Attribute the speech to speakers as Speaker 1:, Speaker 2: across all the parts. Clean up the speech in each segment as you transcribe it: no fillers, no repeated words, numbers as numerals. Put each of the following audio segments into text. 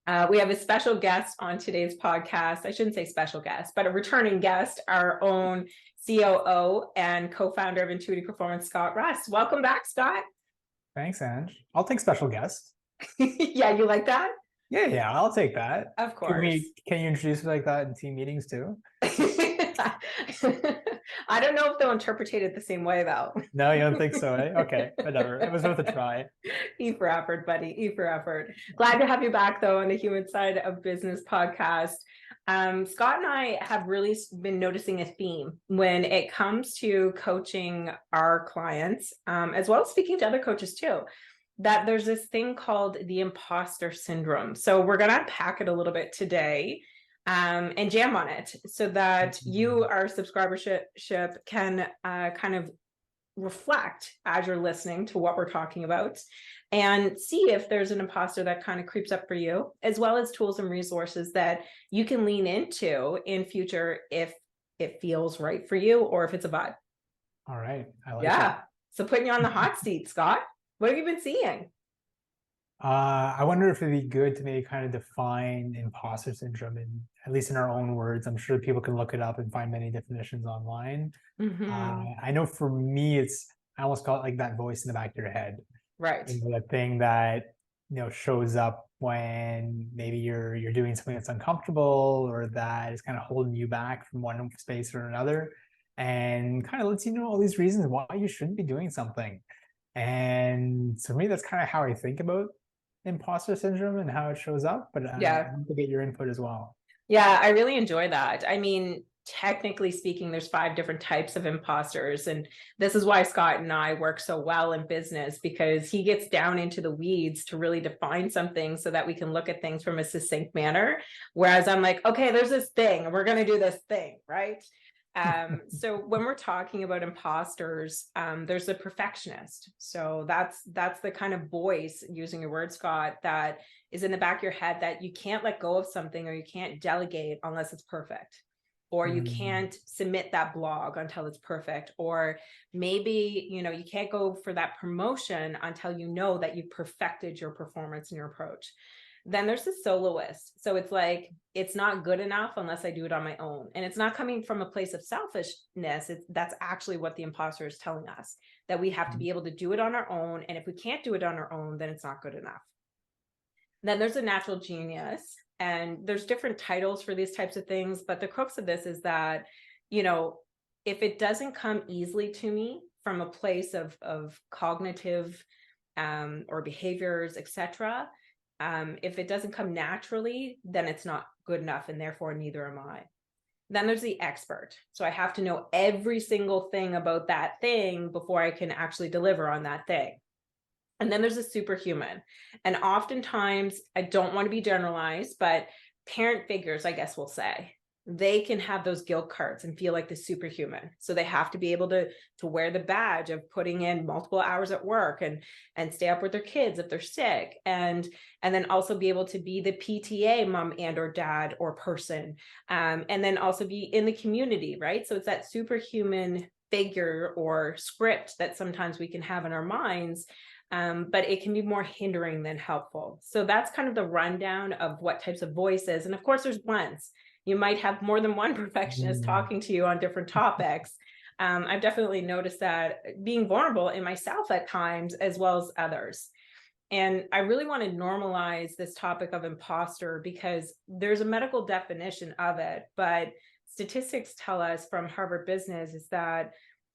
Speaker 1: We have a special guest on today's podcast. I shouldn't say special guest, but a returning guest, our own COO and co-founder of Intuity Performance, Scott Russ. Welcome back, Scott.
Speaker 2: Thanks, Ange. I'll take special guest.
Speaker 1: Yeah, you like that?
Speaker 2: Yeah, I'll take that.
Speaker 1: Of course.
Speaker 2: Can you introduce me like that in team meetings too?
Speaker 1: I don't know if they'll interpret it the same way, though.
Speaker 2: No, you don't think so, eh? Okay, whatever. It was worth a try.
Speaker 1: E for effort, buddy. E for effort. Glad to have you back, though, on the Human Side of Business podcast. Scott and I have really been noticing a theme when it comes to coaching our clients, as well as speaking to other coaches too, that there's this thing called the imposter syndrome. So we're going to unpack it a little bit today and jam on it so that you, our subscribership, can kind of reflect as you're listening to what we're talking about and see if there's an imposter that kind of creeps up for you, as well as tools and resources that you can lean into in future if it feels right for you or if it's a vibe.
Speaker 2: All right. I like
Speaker 1: it. So putting you on the hot seat, Scott, what have you been seeing?
Speaker 2: I wonder if it'd be good to maybe kind of define imposter syndrome, at least in our own words. I'm sure people can look it up and find many definitions online. I know for me, I almost call it like that voice in the back of your head.
Speaker 1: Right.
Speaker 2: The thing that, shows up when maybe you're doing something that's uncomfortable or that is kind of holding you back from one space or another, and kind of lets you know all these reasons why you shouldn't be doing something. And so for me, that's kind of how I think about imposter syndrome and how it shows up. But I want to get your input as well.
Speaker 1: Yeah, I really enjoy that. I mean, technically speaking, there's 5 different types of imposters. And this is why Scott and I work so well in business, because he gets down into the weeds to really define something so that we can look at things from a succinct manner. Whereas I'm like, okay, there's this thing and we're going to do this thing, right? So when we're talking about imposters, there's the perfectionist. So that's the kind of voice, using your word, Scott, that is in the back of your head that you can't let go of something, or you can't delegate unless it's perfect, or you can't submit that blog until it's perfect, or maybe, you can't go for that promotion until you know that you've perfected your performance and your approach. Then there's the soloist. So it's like, it's not good enough unless I do it on my own. And it's not coming from a place of selfishness. That's actually what the imposter is telling us, that we have to be able to do it on our own. And if we can't do it on our own, then it's not good enough. Then there's a natural genius. And there's different titles for these types of things. But the crux of this is that, if it doesn't come easily to me from a place of cognitive or behaviors, etc., if it doesn't come naturally, then it's not good enough, and therefore neither am I. Then there's the expert. So I have to know every single thing about that thing before I can actually deliver on that thing. And then there's a superhuman. And oftentimes, I don't want to be generalized, but parent figures, I guess we'll say, they can have those guilt cards and feel like the superhuman. So they have to be able to wear the badge of putting in multiple hours at work and stay up with their kids if they're sick. And then also be able to be the PTA mom and or dad or person. And then also be in the community, right? So it's that superhuman figure or script that sometimes we can have in our minds. But it can be more hindering than helpful. So that's kind of the rundown of what types of voices. And of course, there's blends. You might have more than one perfectionist talking to you on different topics. I've definitely noticed that being vulnerable in myself at times, as well as others. And I really want to normalize this topic of imposter because there's a medical definition of it, but statistics tell us from Harvard Business is that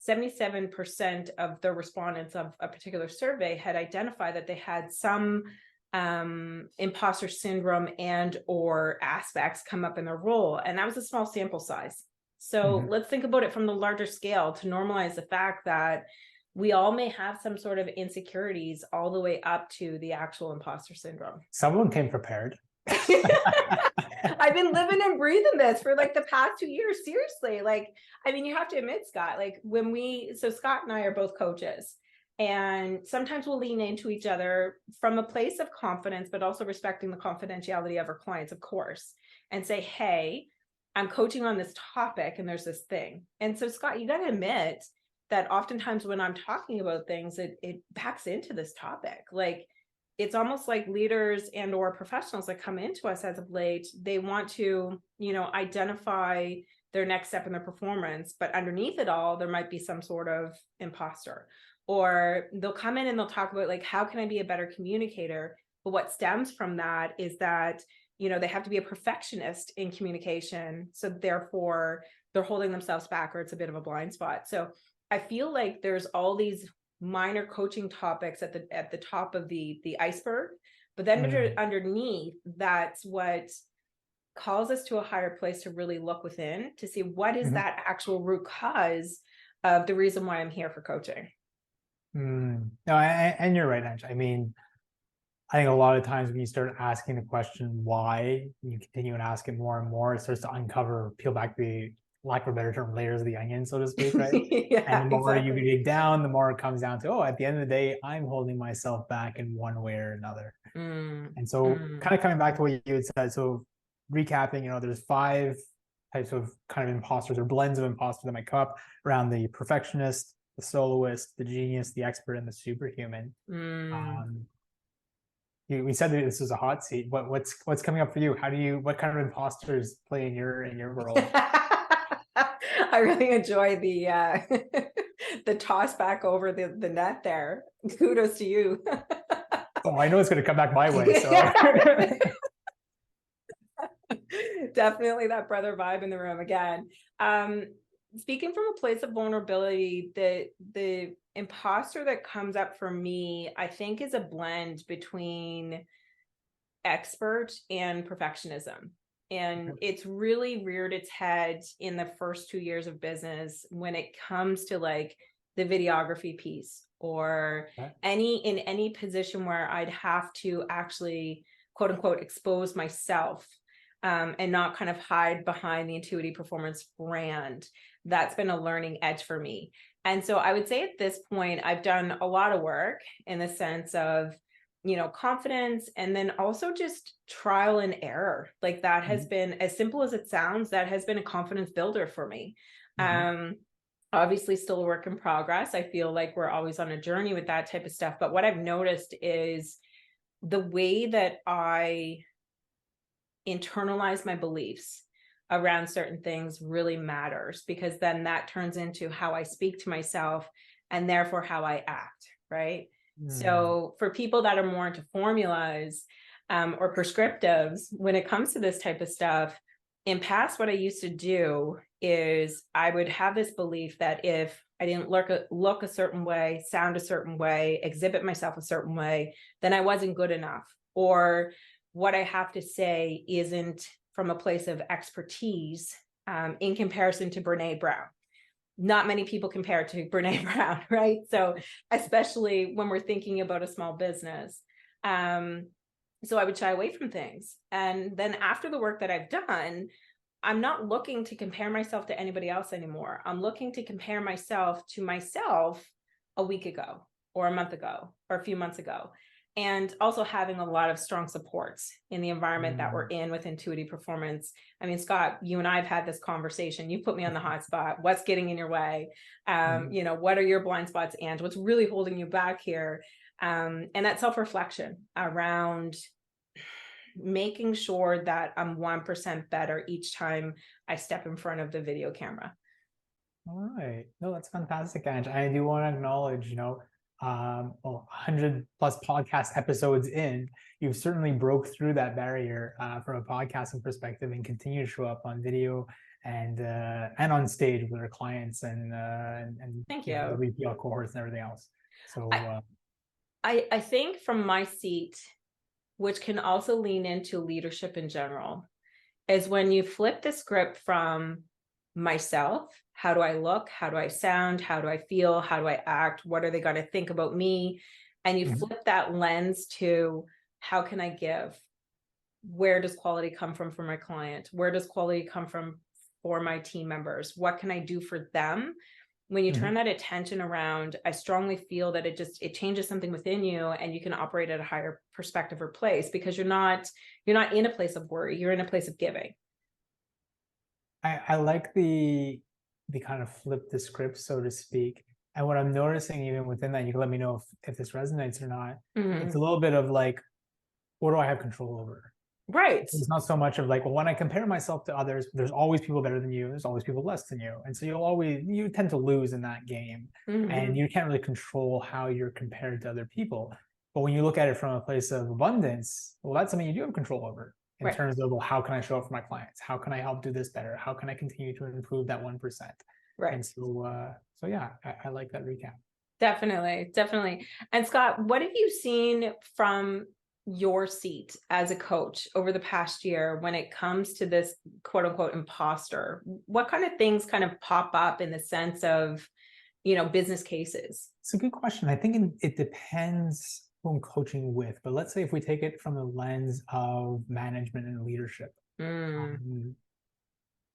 Speaker 1: 77% of the respondents of a particular survey had identified that they had some imposter syndrome and or aspects come up in their role. And that was a small sample size. So let's think about it from the larger scale to normalize the fact that we all may have some sort of insecurities all the way up to the actual imposter syndrome.
Speaker 2: Someone came prepared.
Speaker 1: I've been living and breathing this for like the past 2 years. Seriously. You have to admit, Scott, so Scott and I are both coaches. And sometimes we'll lean into each other from a place of confidence, but also respecting the confidentiality of our clients, of course, and say, hey, I'm coaching on this topic and there's this thing. And so, Scott, you got to admit that oftentimes when I'm talking about things, it backs into this topic. it's almost like leaders and or professionals that come into us as of late, they want to, identify their next step in their performance, but underneath it all, there might be some sort of imposter. Or they'll come in and they'll talk about like, how can I be a better communicator? But what stems from that is that, they have to be a perfectionist in communication. So therefore, they're holding themselves back, or it's a bit of a blind spot. So I feel like there's all these minor coaching topics at the top of the iceberg, but then underneath, that's what calls us to a higher place to really look within to see what is that actual root cause of the reason why I'm here for coaching.
Speaker 2: No, and you're right, Ange. I mean, I think a lot of times when you start asking the question why, you continue and ask it more and more, it starts to uncover, peel back the, lack of a better term, layers of the onion, so to speak, right?
Speaker 1: Yeah,
Speaker 2: and the more
Speaker 1: exactly.
Speaker 2: you dig down, the more it comes down to, oh, at the end of the day, I'm holding myself back in one way or another. And so kind of coming back to what you had said, so recapping, there's 5 types of kind of imposters or blends of imposters that might come up around the perfectionist, the soloist, the genius, the expert, and the superhuman. We said that this was a hot seat. What's coming up for you? What kind of imposters play in your world?
Speaker 1: I really enjoy the the toss back over the net there. Kudos to you.
Speaker 2: Oh, I know it's going to come back my way. So
Speaker 1: definitely that brother vibe in the room again. Speaking from a place of vulnerability, the imposter that comes up for me, I think, is a blend between expert and perfectionism. And it's really reared its head in the first 2 years of business when it comes to like the videography piece, or in any position where I'd have to actually, quote unquote, expose myself, and not kind of hide behind the Intuity Performance brand. That's been a learning edge for me. And so I would say at this point, I've done a lot of work in the sense of, confidence, and then also just trial and error. Like that has been, as simple as it sounds, that has been a confidence builder for me. Obviously still a work in progress. I feel like we're always on a journey with that type of stuff. But what I've noticed is the way that I internalize my beliefs around certain things really matters, because then that turns into how I speak to myself and therefore how I act, right? So for people that are more into formulas or prescriptives, when it comes to this type of stuff, in past, what I used to do is I would have this belief that if I didn't look a certain way, sound a certain way, exhibit myself a certain way, then I wasn't good enough, or what I have to say isn't from a place of expertise in comparison to Brene Brown. Not many people compare it to Brene Brown, right? So especially when we're thinking about a small business. So I would shy away from things. And then after the work that I've done, I'm not looking to compare myself to anybody else anymore. I'm looking to compare myself to myself a week ago, or a month ago, or a few months ago. And also having a lot of strong supports in the environment that we're in with Intuity Performance. I mean, Scott, you and I have had this conversation. You put me on the hot spot. What's getting in your way? What are your blind spots, and what's really holding you back here? And that self-reflection around making sure that I'm 1% better each time I step in front of the video camera.
Speaker 2: All right. No, that's fantastic, Ange. I do want to acknowledge, 100 plus podcast episodes in, you've certainly broke through that barrier from a podcasting perspective, and continue to show up on video and on stage with our clients and
Speaker 1: Thank
Speaker 2: the
Speaker 1: you.
Speaker 2: VPL cohorts and everything else. So
Speaker 1: I think from my seat, which can also lean into leadership in general, is when you flip the script from myself, how do I look, how do I sound, how do I feel, how do I act, what are they going to think about me, and you flip that lens to how can I give, where does quality come from for my client, where does quality come from for my team members, what can I do for them? When you turn that attention around, I strongly feel that it changes something within you, and you can operate at a higher perspective or place, because you're not in a place of worry, you're in a place of giving.
Speaker 2: I like the kind of flip the script, so to speak. And what I'm noticing even within that, you can let me know if this resonates or not. It's
Speaker 1: Mhm.
Speaker 2: a little bit of like, what do I have control over?
Speaker 1: Right.
Speaker 2: It's not so much of like, well, when I compare myself to others, there's always people better than you. There's always people less than you. And so you tend to lose in that game. And
Speaker 1: Mhm.
Speaker 2: you can't really control how you're compared to other people. But when you look at it from a place of abundance, well, that's something you do have control over in
Speaker 1: Right.
Speaker 2: terms of, well, how can I show up for my clients? How can I help do this better? How can I continue to improve that 1%?
Speaker 1: Right.
Speaker 2: And so yeah, I like that recap.
Speaker 1: Definitely, definitely. And Scott, what have you seen from your seat as a coach over the past year when it comes to this quote unquote imposter? What kind of things kind of pop up in the sense of, business cases?
Speaker 2: It's a good question. I think it depends who I'm coaching with, but let's say if we take it from the lens of management and leadership,
Speaker 1: Mm,
Speaker 2: um,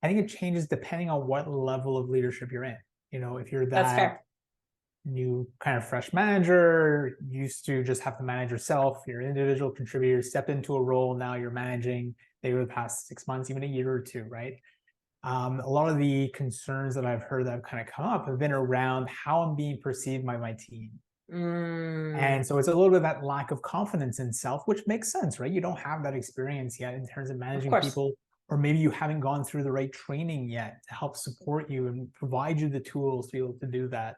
Speaker 2: I think it changes depending on what level of leadership you're in. If you're
Speaker 1: that's
Speaker 2: that
Speaker 1: fair.
Speaker 2: new kind of fresh manager, used to just have to manage yourself, you're an individual contributor, step into a role, now you're managing maybe the past 6 months, even a year or two, right? A lot of the concerns that I've heard that have kind of come up have been around how I'm being perceived by my team.
Speaker 1: Mm,
Speaker 2: And so it's a little bit of that lack of confidence in self, which makes sense, right? You don't have that experience yet in terms of
Speaker 1: of
Speaker 2: managing
Speaker 1: course.
Speaker 2: people, or maybe you haven't gone through the right training yet to help support you and provide you the tools to be able to do that.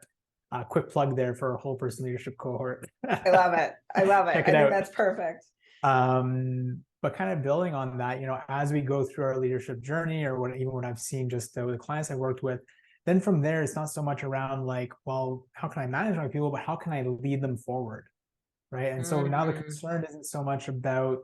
Speaker 2: Quick plug there for our Whole Person Leadership Cohort.
Speaker 1: I love it. I love it.
Speaker 2: Check it
Speaker 1: I think
Speaker 2: out.
Speaker 1: that's perfect.
Speaker 2: But kind of building on that, as we go through our leadership journey, or even what I've seen just with the clients I worked with, then from there, it's not so much around like, well, how can I manage my people, but how can I lead them forward? Right. And so now the
Speaker 1: Mm,
Speaker 2: concern isn't so much about,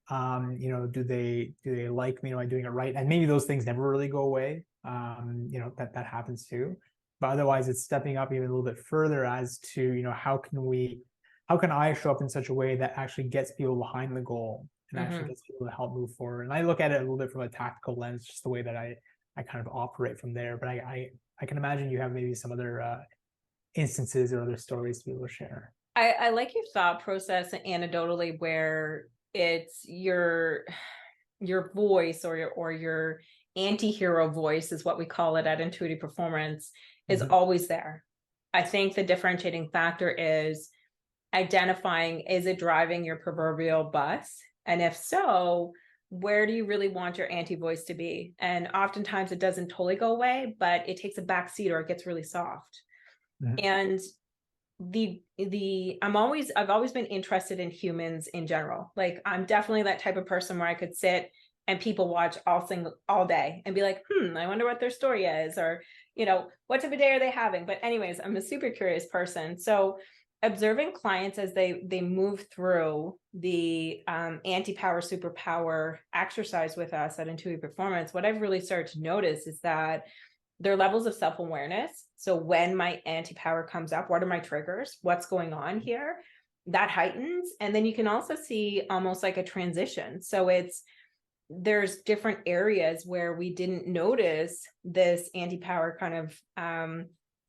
Speaker 2: do they like me? Am I doing it right? And maybe those things never really go away. That happens too. But otherwise, it's stepping up even a little bit further as to, how can I show up in such a way that actually gets people behind the goal and actually
Speaker 1: mhm.
Speaker 2: gets people to help move forward? And I look at it a little bit from a tactical lens, just the way that I kind of operate from there. But I can imagine you have maybe some other instances or other stories to be able to share.
Speaker 1: I like your thought process anecdotally where it's your voice or your anti-hero voice is what we call it at Intuity Performance is
Speaker 2: Mhm.
Speaker 1: always there. I think the differentiating factor is identifying, is it driving your proverbial bus? And if so, where do you really want your anti-voice to be? And oftentimes it doesn't totally go away, but it takes a back seat or it gets really soft.
Speaker 2: Mhm.
Speaker 1: And I've always been interested in humans in general. Like I'm definitely that type of person where I could sit and people watch all day and be like, I wonder what their story is, or what type of day are they having. But anyways, I'm a super curious person. So observing clients as they move through the anti-power superpower exercise with us at Intuitive Performance, what I've really started to notice is that their levels of self-awareness. So when my anti-power comes up, what are my triggers? What's going on here? That heightens. And then you can also see almost like a transition. So there's different areas where we didn't notice this anti-power kind of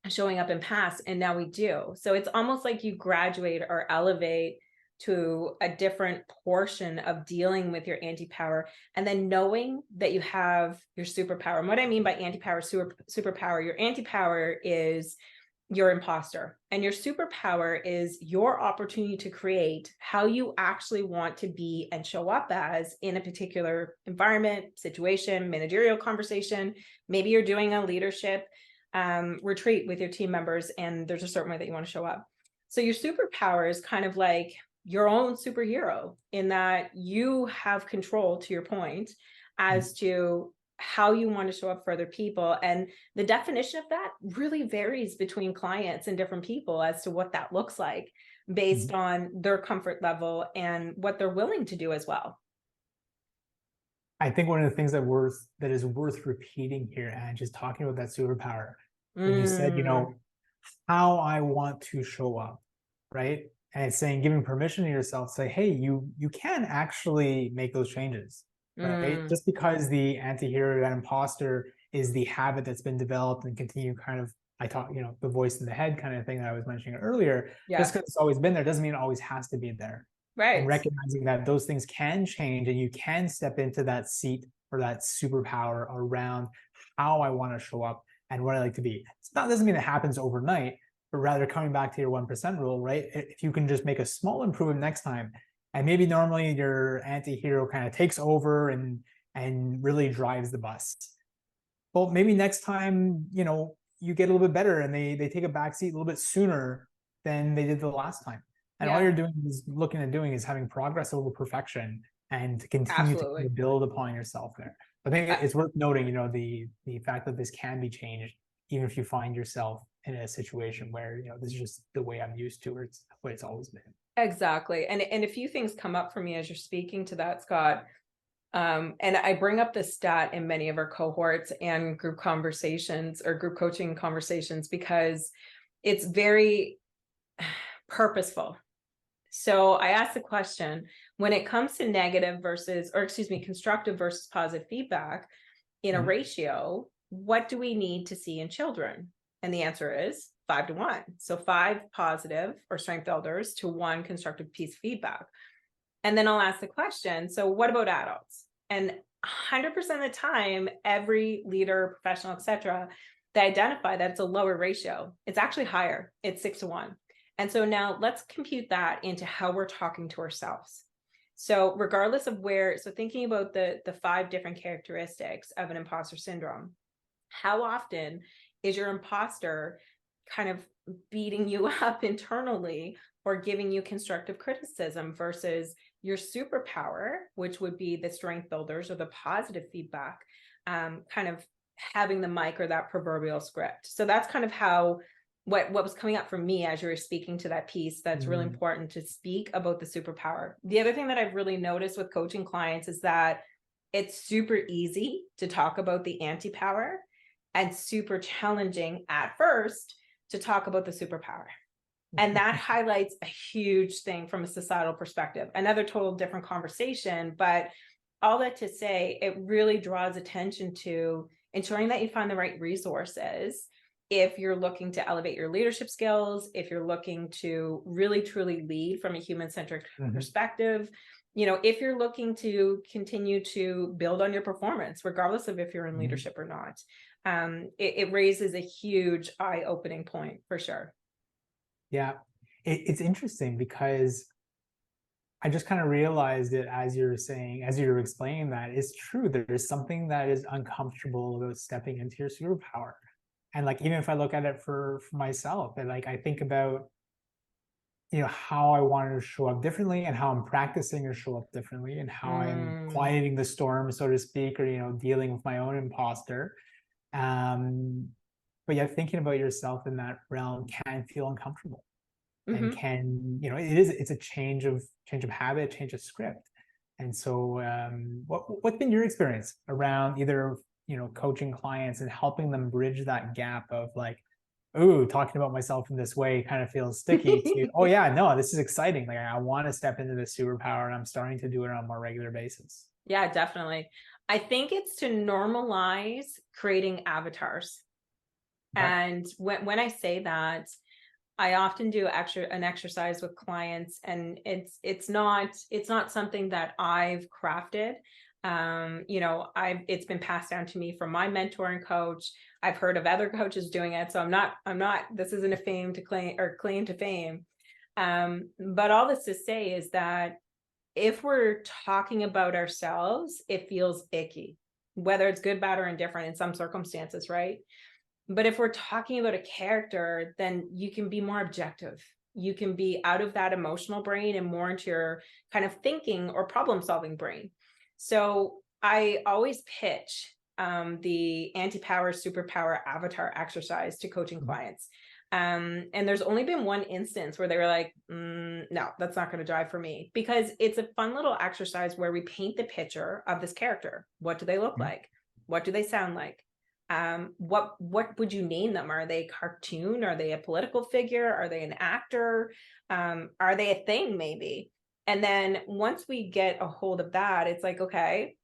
Speaker 1: showing up in past, and now we do. So it's almost like you graduate or elevate to a different portion of dealing with your anti-power, and then knowing that you have your superpower. And what I mean by anti-power, superpower, your anti-power is your imposter, and your superpower is your opportunity to create how you actually want to be and show up as in a particular environment, situation, managerial conversation. Maybe you're doing a leadership retreat with your team members and there's a certain way that you want to show up. So your superpower is kind of like your own superhero in that you have control, to your point, as to how you want to show up for other people. And the definition of that really varies between clients and different people as to what that looks like based
Speaker 2: Mhm.
Speaker 1: on their comfort level and what they're willing to do as well.
Speaker 2: I think one of the things that is worth repeating here, and just talking about that superpower, when you said,
Speaker 1: Mm,
Speaker 2: how I want to show up, right? And it's saying giving permission to yourself, say, hey, you can actually make those changes, right?
Speaker 1: mm,
Speaker 2: Just because the anti-hero, that imposter is the habit that's been developed and continue kind of, I talk, the voice in the head kind of thing that I was mentioning earlier, just
Speaker 1: yeah,
Speaker 2: because it's always been there doesn't mean it always has to be there. And
Speaker 1: right.
Speaker 2: recognizing that those things can change and you can step into that seat or that superpower around how I want to show up and what I like to be. It's not, doesn't mean it happens overnight, but rather coming back to your 1% rule, right? If you can just make a small improvement next time, and maybe normally your anti-hero kind of takes over and really drives the bus. Well, maybe next time, you get a little bit better and they take a backseat a little bit sooner than they did the last time. And all you're doing is looking is having progress over perfection and to continue
Speaker 1: Absolutely.
Speaker 2: to build upon yourself there. I think it's worth noting, the fact that this can be changed, even if you find yourself in a situation where, this is just the way I'm used to, or it's what it's always been.
Speaker 1: Exactly. And a few things come up for me as you're speaking to that, Scott. And I bring up this stat in many of our cohorts and group conversations or group coaching conversations because it's very purposeful. So I asked the question, when it comes to constructive versus positive feedback in a ratio, what do we need to see in children? And the answer is 5 to 1. So 5 positive or strength builders to 1 constructive piece of feedback. And then I'll ask the question, so what about adults? And 100% of the time, every leader, professional, etc., they identify that it's a lower ratio. It's actually higher. It's 6 to 1. And so now let's compute that into how we're talking to ourselves. So regardless of thinking about the 5 different characteristics of an imposter syndrome, how often is your imposter kind of beating you up internally or giving you constructive criticism versus your superpower, which would be the strength builders or the positive feedback, kind of having the mic or that proverbial script. So that's kind of how what was coming up for me as you were speaking to that piece. That's really important to speak about the superpower. The other thing that I've really noticed with coaching clients is that it's super easy to talk about the anti-power and super challenging at first to talk about the superpower. And that highlights a huge thing from a societal perspective, another total different conversation. But all that to say, it really draws attention to ensuring that you find the right resources if you're looking to elevate your leadership skills, if you're looking to really truly lead from a human-centric perspective, if you're looking to continue to build on your performance, regardless of if you're in leadership or not. It raises a huge eye-opening point for sure.
Speaker 2: Yeah, it's interesting because I just kind of realized it as you're explaining that it's true. There's something that is uncomfortable about stepping into your superpower. And like, even if I look at it for myself, and like, I think about, how I want to show up differently and how I'm practicing to show up differently and how I'm quieting the storm, so to speak, or, dealing with my own imposter. But yeah, thinking about yourself in that realm can feel uncomfortable and can, it's a change of habit, change of script. And so what's been your experience around either, coaching clients and helping them bridge that gap of like, ooh, talking about myself in this way kind of feels sticky to, oh yeah, no, this is exciting. Like I want to step into this superpower and I'm starting to do it on a more regular basis.
Speaker 1: Yeah, definitely. I think it's to normalize creating avatars. Okay. And when I say that, I often do an exercise with clients, and it's not something that I've crafted. It's been passed down to me from my mentor and coach. I've heard of other coaches doing it, so I'm not. This isn't a claim to fame. But all this to say is that if we're talking about ourselves, it feels icky, whether it's good, bad, or indifferent in some circumstances, right? But if we're talking about a character, then you can be more objective. You can be out of that emotional brain and more into your kind of thinking or problem solving brain. So I always pitch the anti-power, superpower avatar exercise to coaching clients. And there's only been one instance where they were like, no, that's not going to drive for me, because it's a fun little exercise where we paint the picture of this character. What do they look like? What do they sound like? What would you name them? Are they a cartoon? Are they a political figure? Are they an actor? Are they a thing maybe? And then once we get a hold of that, it's like, okay,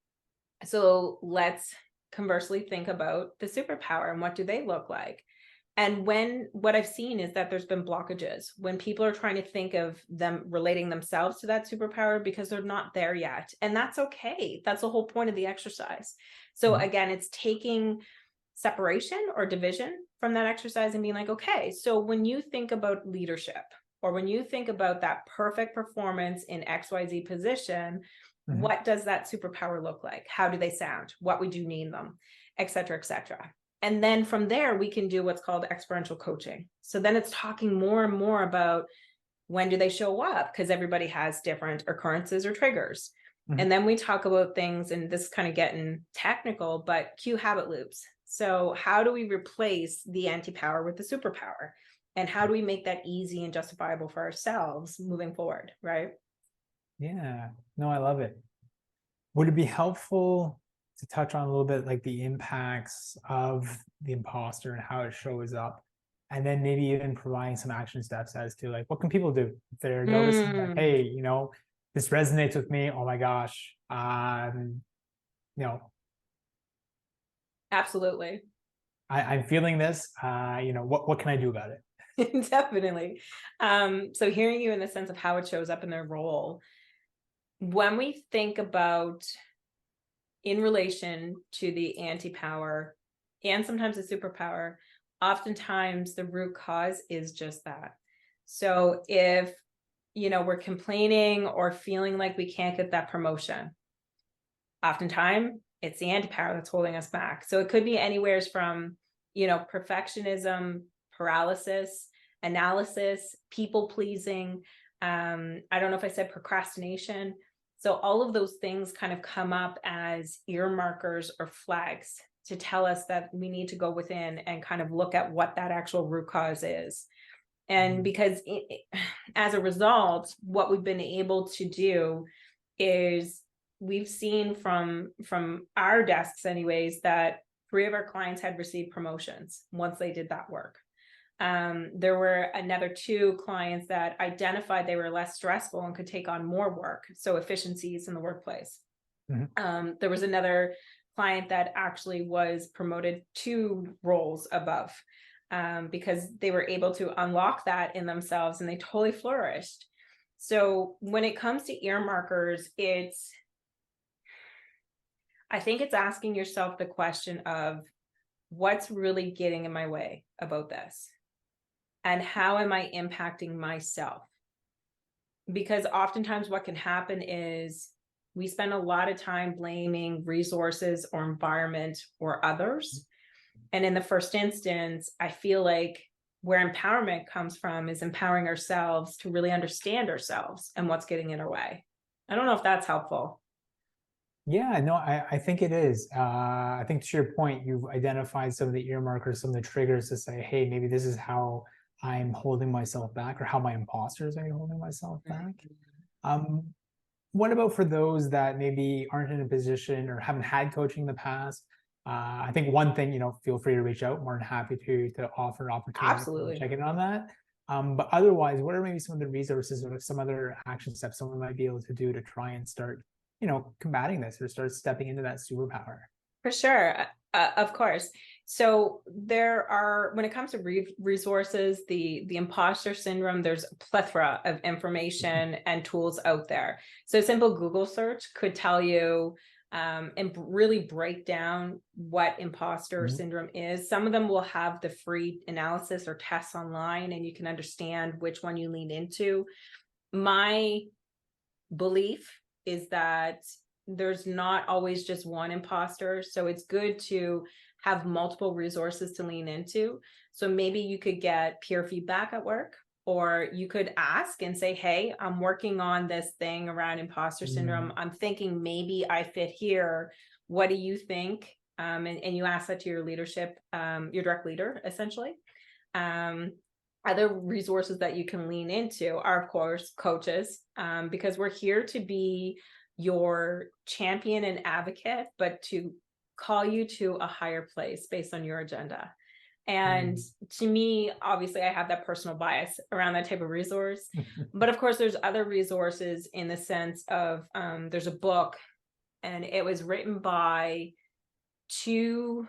Speaker 1: so let's conversely think about the superpower and what do they look like? And what I've seen is that there's been blockages when people are trying to think of them relating themselves to that superpower because they're not there yet. And that's okay. That's the whole point of the exercise. So again, it's taking separation or division from that exercise and being like, okay, so when you think about leadership, or when you think about that perfect performance in XYZ position, what does that superpower look like? How do they sound? What would you name them? Et cetera, et cetera. And then from there, we can do what's called experiential coaching. So then it's talking more and more about when do they show up? Because everybody has different occurrences or triggers. And then we talk about things, and this is kind of getting technical, but cue habit loops. So how do we replace the anti-power with the superpower? And how do we make that easy and justifiable for ourselves moving forward, right?
Speaker 2: Yeah, no, I love it. Would it be helpful to touch on a little bit like the impacts of the imposter and how it shows up? And then maybe even providing some action steps as to like, what can people do if they're noticing that, hey, you know, this resonates with me. Oh my gosh. You know,
Speaker 1: Absolutely.
Speaker 2: I'm feeling this, you know, what can I do about it?
Speaker 1: Definitely. So hearing you in the sense of how it shows up in their role, when we think about in relation to the anti-power and sometimes the superpower, oftentimes the root cause is just that. So if, you know, we're complaining or feeling like we can't get that promotion, oftentimes it's the anti-power that's holding us back. So it could be anywhere from, you know, perfectionism, paralysis, analysis, people pleasing. I don't know if I said procrastination. So all of those things kind of come up as ear markers or flags to tell us that we need to go within and kind of look at what that actual root cause is. And because as a result, what we've been able to do is we've seen from our desks anyways, that 3 of our clients had received promotions once they did that work. There were another 2 clients that identified they were less stressful and could take on more work. So efficiencies in the workplace. There was another client that actually was promoted 2 roles above, because they were able to unlock that in themselves and they totally flourished. So when it comes to ear markers, I think it's asking yourself the question of what's really getting in my way about this? And how am I impacting myself? Because oftentimes what can happen is we spend a lot of time blaming resources or environment or others. And in the first instance, I feel like where empowerment comes from is empowering ourselves to really understand ourselves and what's getting in our way. I don't know if that's helpful.
Speaker 2: Yeah, no, I think it is. I think to your point, you've identified some of the ear markers, some of the triggers to say, hey, maybe this is how I'm holding myself back, or how my imposters are holding myself back. What about for those that maybe aren't in a position or haven't had coaching in the past? I think one thing, you know, feel free to reach out. More than happy to offer an opportunity to check in on that. But otherwise, what are maybe some of the resources or some other action steps someone might be able to do to try and start, you know, combating this or start stepping into that superpower?
Speaker 1: For sure. Of course. So there are, when it comes to resources, the imposter syndrome, there's a plethora of information and tools out there. So a simple Google search could tell you and really break down what imposter syndrome is. Some of them will have the free analysis or tests online, and you can understand which one you lean into. My belief is that there's not always just one imposter. So it's good to have multiple resources to lean into. So maybe you could get peer feedback at work, or you could ask and say, hey, I'm working on this thing around imposter syndrome. I'm thinking maybe I fit here. What do you think? And you ask that to your leadership, your direct leader, essentially. Other resources that you can lean into are, of course, coaches, because we're here to be your champion and advocate, but to call you to a higher place based on your agenda. And to me, obviously, I have that personal bias around that type of resource. But of course, there's other resources in the sense of there's a book, and it was written by two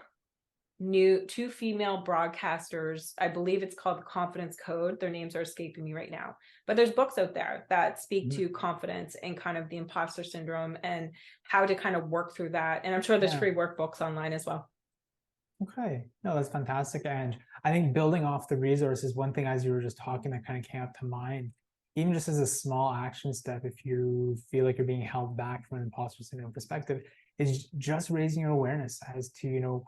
Speaker 1: female broadcasters. I believe it's called The Confidence Code. Their names are escaping me right now, but there's books out there that speak to confidence and kind of the imposter syndrome and how to kind of work through that. And I'm sure there's free workbooks online as well.
Speaker 2: Okay. No, that's fantastic. And I think building off the resources, one thing as you were just talking that kind of came up to mind, even just as a small action step, if you feel like you're being held back from an imposter syndrome perspective, is just raising your awareness as to,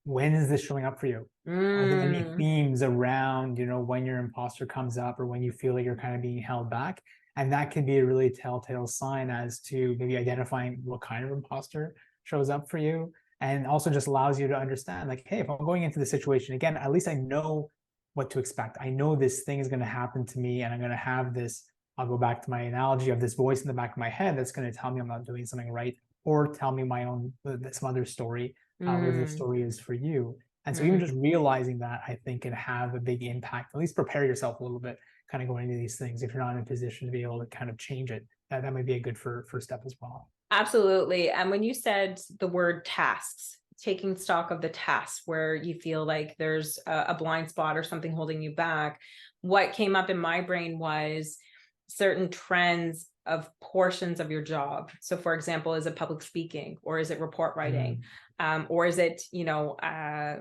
Speaker 2: when is this showing up for you? Are there any
Speaker 1: Mm,
Speaker 2: themes around, when your imposter comes up or when you feel like you're kind of being held back? And that could be a really telltale sign as to maybe identifying what kind of imposter shows up for you, and also just allows you to understand, like, hey, if I'm going into the situation again, at least I know what to expect. I know this thing is going to happen to me, and I'm going to have this. I'll go back to my analogy of this voice in the back of my head that's going to tell me I'm not doing something right, or tell me my own some other story, whatever the
Speaker 1: mm,
Speaker 2: story is for you. And so even
Speaker 1: mm.
Speaker 2: just realizing that, I think, can have a big impact. At least prepare yourself a little bit, kind of going into these things. If you're not in a position to be able to kind of change it, that might be a good first step as well.
Speaker 1: Absolutely. And when you said the word tasks, taking stock of the tasks where you feel like there's a blind spot or something holding you back, what came up in my brain was certain trends of portions of your job. So, for example, is it public speaking, or is it report writing?
Speaker 2: Mm,
Speaker 1: Or is it,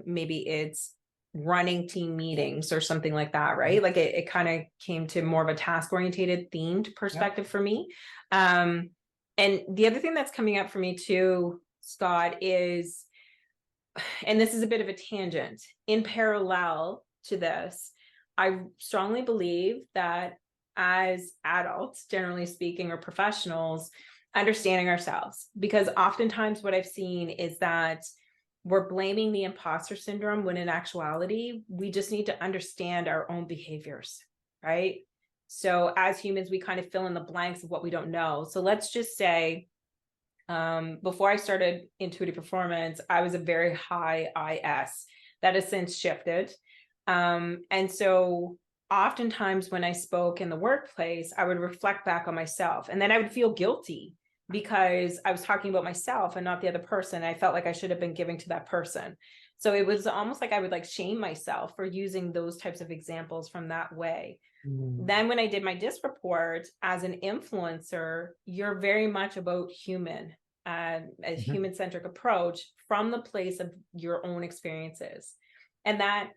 Speaker 1: maybe it's running team meetings or something like that, right? Like it kind of came to more of a task oriented themed
Speaker 2: yeah.
Speaker 1: perspective for me. Um, and the other thing that's coming up for me too, Scott, is, and this is a bit of a tangent, in parallel to this, I strongly believe that as adults, generally speaking, or professionals, understanding ourselves, because oftentimes what I've seen is that we're blaming the imposter syndrome when in actuality, we just need to understand our own behaviors, right? So as humans, we kind of fill in the blanks of what we don't know. So let's just say, before I started Intuity Performance, I was a very high IS. That has since shifted. And so oftentimes when I spoke in the workplace, I would reflect back on myself, and then I would feel guilty because I was talking about myself and not the other person. I felt like I should have been giving to that person. So it was almost like I would like shame myself for using those types of examples from that way.
Speaker 2: Mm,
Speaker 1: Then when I did my DIS report as an influencer, you're very much about a
Speaker 2: mhm,
Speaker 1: human-centric approach from the place of your own experiences. And that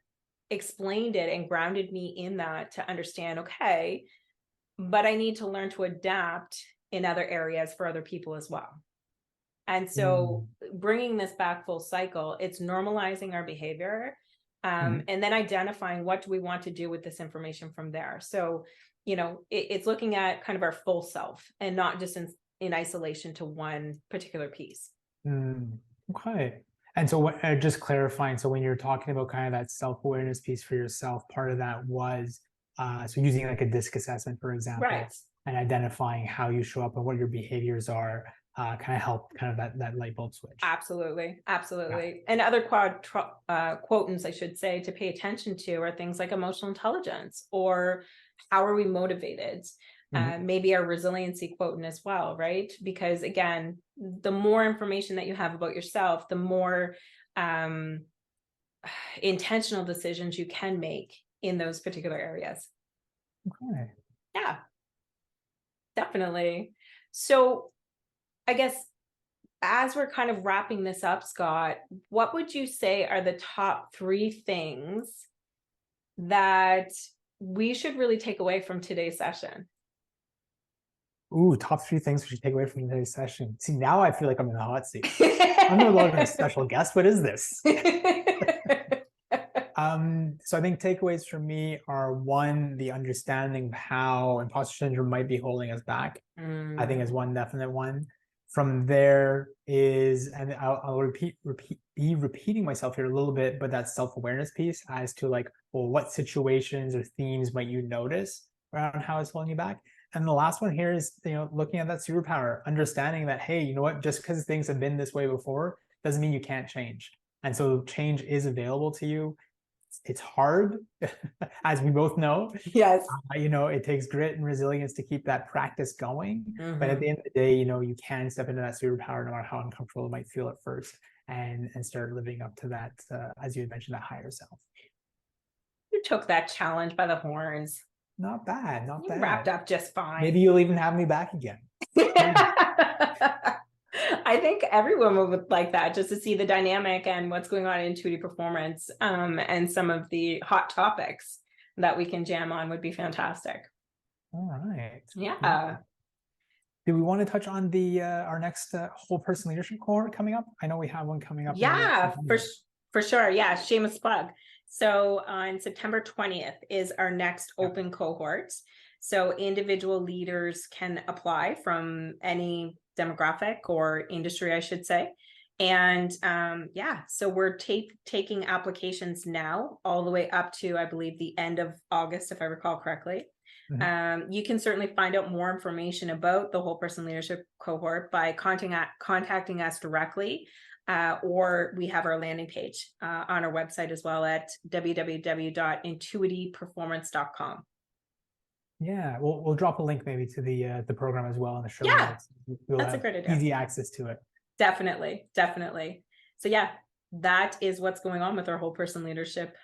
Speaker 1: explained it and grounded me in that to understand, okay, but I need to learn to adapt in other areas for other people as well. And so
Speaker 2: mm,
Speaker 1: bringing this back full cycle, it's normalizing our behavior,
Speaker 2: mhm.
Speaker 1: and then identifying what do we want to do with this information from there. So, it's looking at kind of our full self and not just in isolation to one particular piece.
Speaker 2: Mm, okay. And so, just clarifying, so when you're talking about kind of that self-awareness piece for yourself, part of that was so using like a DISC assessment, for
Speaker 1: Right.
Speaker 2: example, and identifying how you show up and what your behaviors are, kind of help kind of that light bulb switch.
Speaker 1: Absolutely.
Speaker 2: Yeah.
Speaker 1: Absolutely. And other quotants, I should say, to pay attention to are things like emotional intelligence, or how are we motivated?
Speaker 2: Mhm.
Speaker 1: Maybe our resiliency quotient as well, right? Because again, the more information that you have about yourself, the more um, intentional decisions you can make in those particular areas.
Speaker 2: Okay.
Speaker 1: Yeah, definitely. So I guess as we're kind of wrapping this up, Scott, what would you say are the top three things that we should really take away from today's session?
Speaker 2: Ooh, top three things we should take away from today's session. See, now I feel like I'm in the hot seat. I'm no longer a special guest. What is this? So I think takeaways for me are, one, the understanding of how imposter syndrome might be holding us back. I think is
Speaker 1: Mm,
Speaker 2: one definite one. From there is, and I'll be repeating myself here a little bit, but that self-awareness piece as to like, well, what situations or themes might you notice around how it's holding you back? And the last one here is, looking at that superpower, understanding that, hey, you know what, just because things have been this way before doesn't mean you can't change. And so change is available to you. It's hard, as we both know.
Speaker 1: yes.
Speaker 2: It takes grit and resilience to keep that practice going. But at
Speaker 1: Hmm.
Speaker 2: the end of the day, you can step into that superpower no matter how uncomfortable it might feel at first, and start living up to that, as you had mentioned, that higher self.
Speaker 1: You took that challenge by the horns.
Speaker 2: Not bad, not
Speaker 1: You wrapped
Speaker 2: bad.
Speaker 1: up just
Speaker 2: Maybe
Speaker 1: fine.
Speaker 2: you'll even have me back again. Yeah.
Speaker 1: I I think everyone would like that, just to see the dynamic and what's going on in Intuity Performance, and some of the hot topics that we can jam on would be fantastic.
Speaker 2: All right.
Speaker 1: Yeah.
Speaker 2: Do we want to touch on the our next whole person leadership cohort coming up? I know we have one coming up.
Speaker 1: Yeah, for sure. Yeah, shameless plug. So on September 20th is our next open cohort. So individual leaders can apply from any demographic or industry, I should say. And yeah, so we're taking applications now all the way up to, I believe, the end of August, if I recall correctly. You can certainly find out more information about the Whole Person Leadership Cohort by contacting us directly, or we have our landing page on our website as well at www.intuityperformance.com.
Speaker 2: Yeah, we'll drop a link maybe to the program as well in the show notes. We'll
Speaker 1: That's a
Speaker 2: have
Speaker 1: great idea.
Speaker 2: easy access to it.
Speaker 1: Definitely. So yeah, that is what's going on with our Whole Person Leadership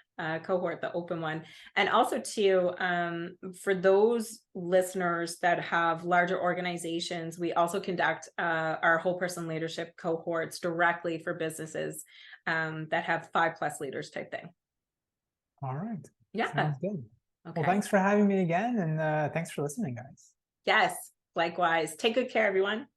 Speaker 1: cohort, the open one. And also too, for those listeners that have larger organizations, we also conduct our Whole Person Leadership cohorts directly for businesses that have 5+ leaders type thing.
Speaker 2: All right.
Speaker 1: Yeah.
Speaker 2: Sounds good.
Speaker 1: Okay.
Speaker 2: Well, thanks for having me again, and thanks for listening, guys.
Speaker 1: Yes, likewise. Take good care, everyone.